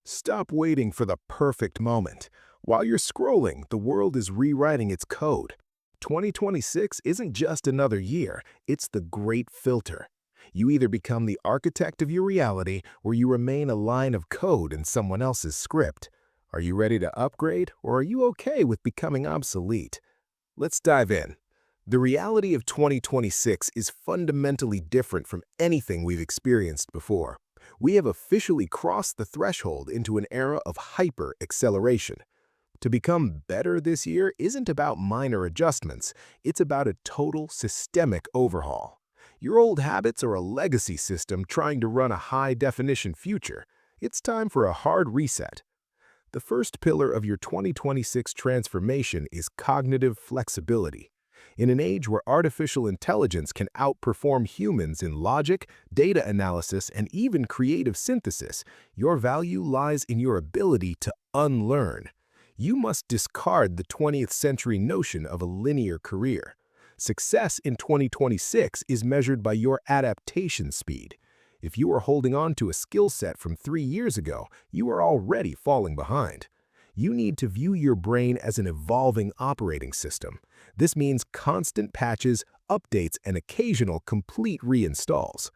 Stop waiting for the perfect moment. While you're scrolling, the world is rewriting its code. 2026 isn't just another year, it's the great filter. You either become the architect of your reality or you remain a line of code in someone else's script. Are you ready to upgrade or are you okay with becoming obsolete? Let's dive in. The reality of 2026 is fundamentally different from anything we've experienced before. We have officially crossed the threshold into an era of hyper-acceleration. To become better this year isn't about minor adjustments, it's about a total systemic overhaul. Your old habits are a legacy system trying to run a high-definition future. It's time for a hard reset. The first pillar of your 2026 transformation is cognitive flexibility. In an age where artificial intelligence can outperform humans in logic, data analysis, and even creative synthesis, your value lies in your ability to unlearn. You must discard the 20th century notion of a linear career. Success in 2026 is measured by your adaptation speed. If you are holding on to a skill set from 3 years ago, you are already falling behind. You need to view your brain as an evolving operating system. This means constant patches, updates, and occasional complete reinstalls.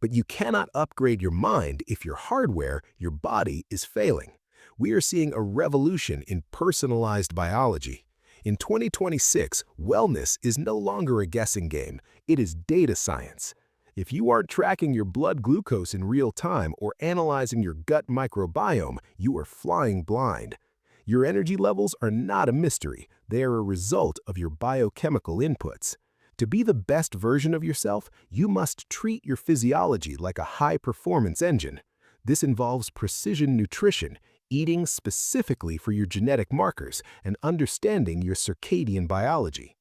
But you cannot upgrade your mind if your hardware, your body, is failing. We are seeing a revolution in personalized biology. In 2026, wellness is no longer a guessing game, it is data science. If you aren't tracking your blood glucose in real time or analyzing your gut microbiome, you are flying blind. Your energy levels are not a mystery, they are a result of your biochemical inputs. To be the best version of yourself, you must treat your physiology like a high-performance engine. This involves precision nutrition, eating specifically for your genetic markers, and understanding your circadian biology.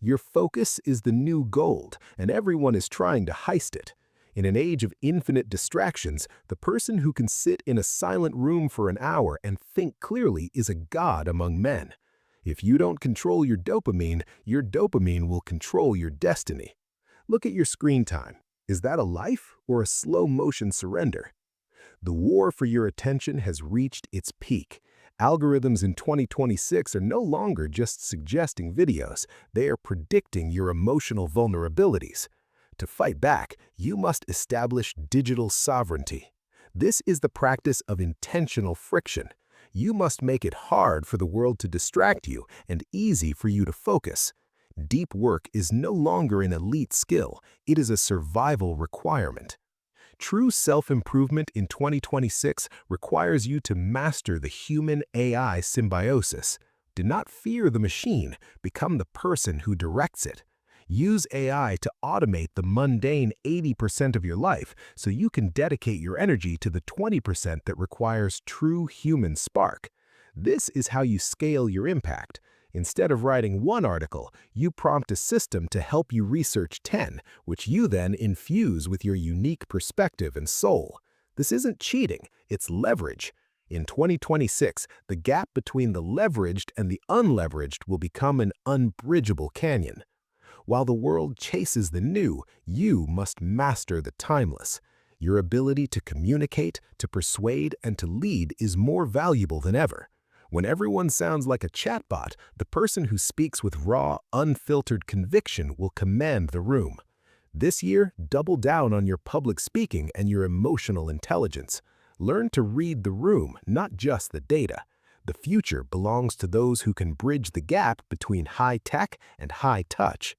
Your focus is the new gold, and everyone is trying to heist it. In an age of infinite distractions, the person who can sit in a silent room for an hour and think clearly is a god among men. If you don't control your dopamine will control your destiny. Look at your screen time. Is that a life or a slow-motion surrender? The war for your attention has reached its peak. Algorithms in 2026 are no longer just suggesting videos, they are predicting your emotional vulnerabilities. To fight back, you must establish digital sovereignty. This is the practice of intentional friction. You must make it hard for the world to distract you and easy for you to focus. Deep work is no longer an elite skill, it is a survival requirement. True self-improvement in 2026 requires you to master the human-AI symbiosis. Do not fear the machine, become the person who directs it. Use AI to automate the mundane 80% of your life so you can dedicate your energy to the 20% that requires true human spark. This is how you scale your impact. Instead of writing one article, you prompt a system to help you research 10, which you then infuse with your unique perspective and soul. This isn't cheating, it's leverage. In 2026, the gap between the leveraged and the unleveraged will become an unbridgeable canyon. While the world chases the new, you must master the timeless. Your ability to communicate, to persuade, and to lead is more valuable than ever. When everyone sounds like a chatbot, the person who speaks with raw, unfiltered conviction will command the room. This year, double down on your public speaking and your emotional intelligence. Learn to read the room, not just the data. The future belongs to those who can bridge the gap between high tech and high touch.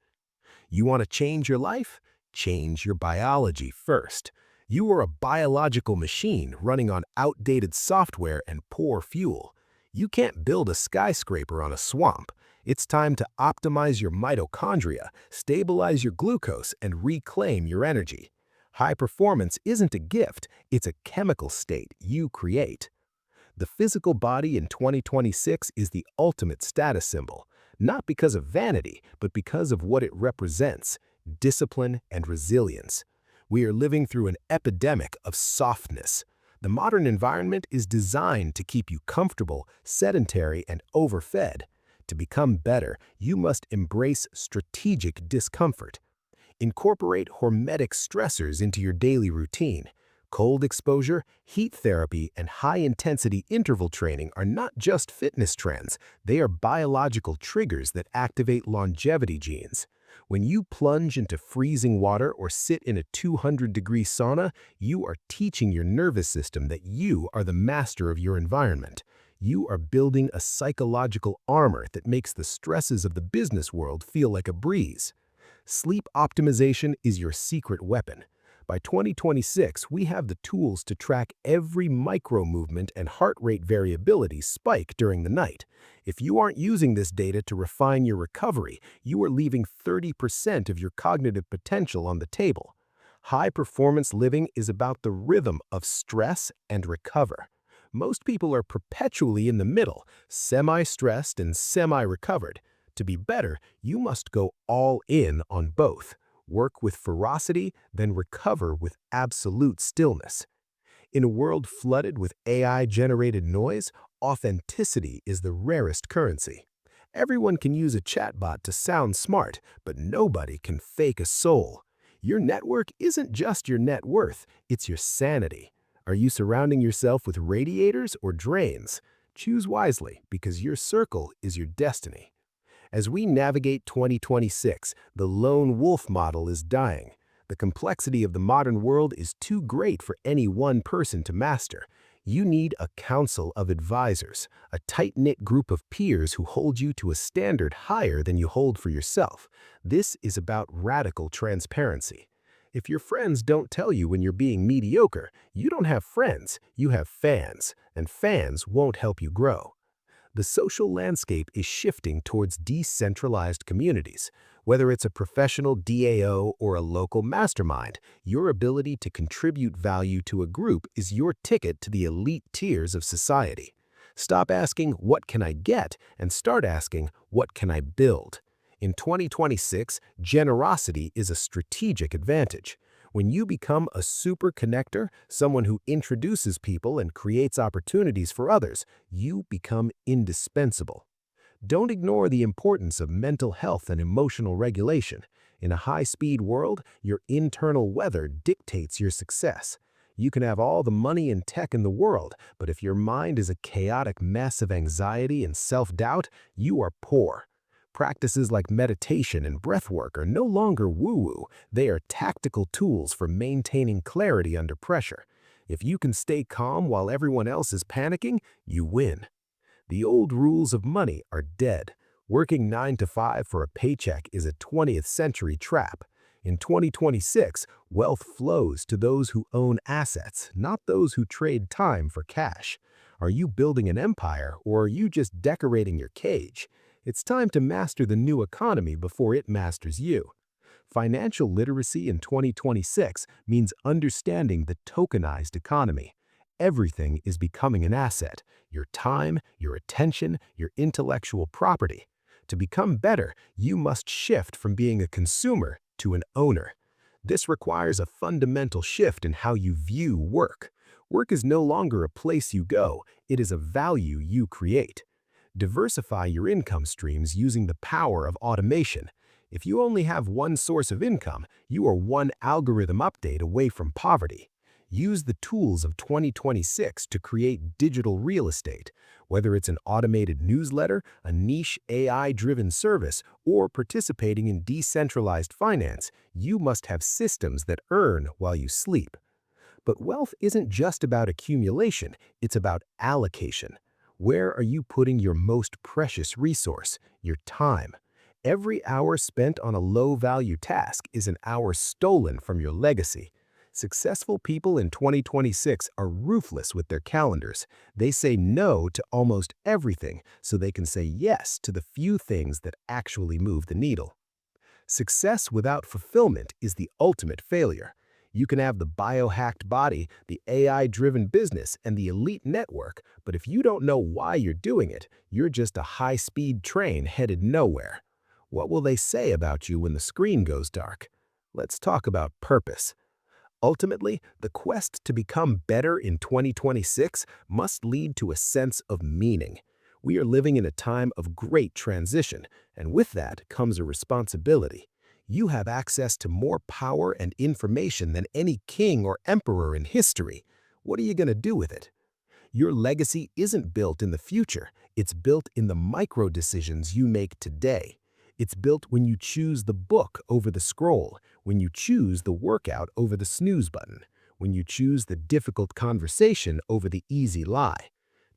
You want to change your life? Change your biology first. You are a biological machine running on outdated software and poor fuel. You can't build a skyscraper on a swamp. It's time to optimize your mitochondria, stabilize your glucose, and reclaim your energy. High performance isn't a gift, it's a chemical state you create. The physical body in 2026 is the ultimate status symbol, not because of vanity, but because of what it represents: discipline and resilience. We are living through an epidemic of softness. The modern environment is designed to keep you comfortable, sedentary, and overfed. To become better, you must embrace strategic discomfort. Incorporate hormetic stressors into your daily routine. Cold exposure, heat therapy, and high-intensity interval training are not just fitness trends, they are biological triggers that activate longevity genes. When you plunge into freezing water or sit in a 200-degree sauna, you are teaching your nervous system that you are the master of your environment. You are building a psychological armor that makes the stresses of the business world feel like a breeze. Sleep optimization is your secret weapon. By 2026, we have the tools to track every micro-movement and heart rate variability spike during the night. If you aren't using this data to refine your recovery, you are leaving 30% of your cognitive potential on the table. High-performance living is about the rhythm of stress and recover. Most people are perpetually in the middle, semi-stressed and semi-recovered. To be better, you must go all in on both. Work with ferocity, then recover with absolute stillness. In a world flooded with AI-generated noise, authenticity is the rarest currency. Everyone can use a chatbot to sound smart, but nobody can fake a soul. Your network isn't just your net worth, it's your sanity. Are you surrounding yourself with radiators or drains? Choose wisely, because your circle is your destiny. As we navigate 2026, the lone wolf model is dying. The complexity of the modern world is too great for any one person to master. You need a council of advisors, a tight-knit group of peers who hold you to a standard higher than you hold for yourself. This is about radical transparency. If your friends don't tell you when you're being mediocre, you don't have friends, you have fans, and fans won't help you grow. The social landscape is shifting towards decentralized communities. Whether it's a professional DAO or a local mastermind, your ability to contribute value to a group is your ticket to the elite tiers of society. Stop asking, "What can I get?" and start asking, "What can I build?" In 2026, generosity is a strategic advantage. When you become a super connector, someone who introduces people and creates opportunities for others, you become indispensable. Don't ignore the importance of mental health and emotional regulation. In a high-speed world, your internal weather dictates your success. You can have all the money and tech in the world, but if your mind is a chaotic mess of anxiety and self-doubt, you are poor. Practices like meditation and breathwork are no longer woo-woo. They are tactical tools for maintaining clarity under pressure. If you can stay calm while everyone else is panicking, you win. The old rules of money are dead. Working 9 to 5 for a paycheck is a 20th century trap. In 2026, wealth flows to those who own assets, not those who trade time for cash. Are you building an empire, or are you just decorating your cage? It's time to master the new economy before it masters you. Financial literacy in 2026 means understanding the tokenized economy. Everything is becoming an asset: your time, your attention, your intellectual property. To become better, you must shift from being a consumer to an owner. This requires a fundamental shift in how you view work. Work is no longer a place you go, it is a value you create. Diversify your income streams using the power of automation. If you only have one source of income, you are one algorithm update away from poverty. Use the tools of 2026 to create digital real estate. Whether it's an automated newsletter, a niche AI-driven service, or participating in decentralized finance, you must have systems that earn while you sleep. But wealth isn't just about accumulation, it's about allocation. Where are you putting your most precious resource, your time? Every hour spent on a low-value task is an hour stolen from your legacy. Successful people in 2026 are ruthless with their calendars. They say no to almost everything so they can say yes to the few things that actually move the needle. Success without fulfillment is the ultimate failure. You can have the biohacked body, the AI-driven business, and the elite network, but if you don't know why you're doing it, you're just a high-speed train headed nowhere. What will they say about you when the screen goes dark? Let's talk about purpose. Ultimately, the quest to become better in 2026 must lead to a sense of meaning. We are living in a time of great transition, and with that comes a responsibility. You have access to more power and information than any king or emperor in history. What are you going to do with it? Your legacy isn't built in the future, it's built in the micro decisions you make today. It's built when you choose the book over the scroll, when you choose the workout over the snooze button, when you choose the difficult conversation over the easy lie.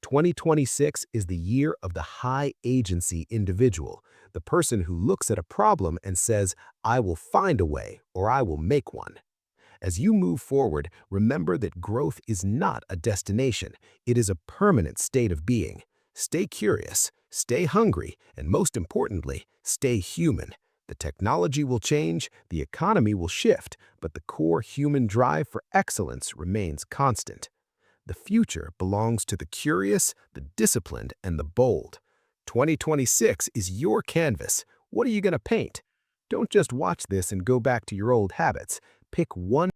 2026 is the year of the high agency individual, the person who looks at a problem and says, I will find a way or I will make one. As you move forward, remember that growth is not a destination. It is a permanent state of being. Stay curious, stay hungry, and most importantly, stay human. The technology will change, the economy will shift, but the core human drive for excellence remains constant. The future belongs to the curious, the disciplined, and the bold. 2026 is your canvas. What are you going to paint? Don't just watch this and go back to your old habits. Pick one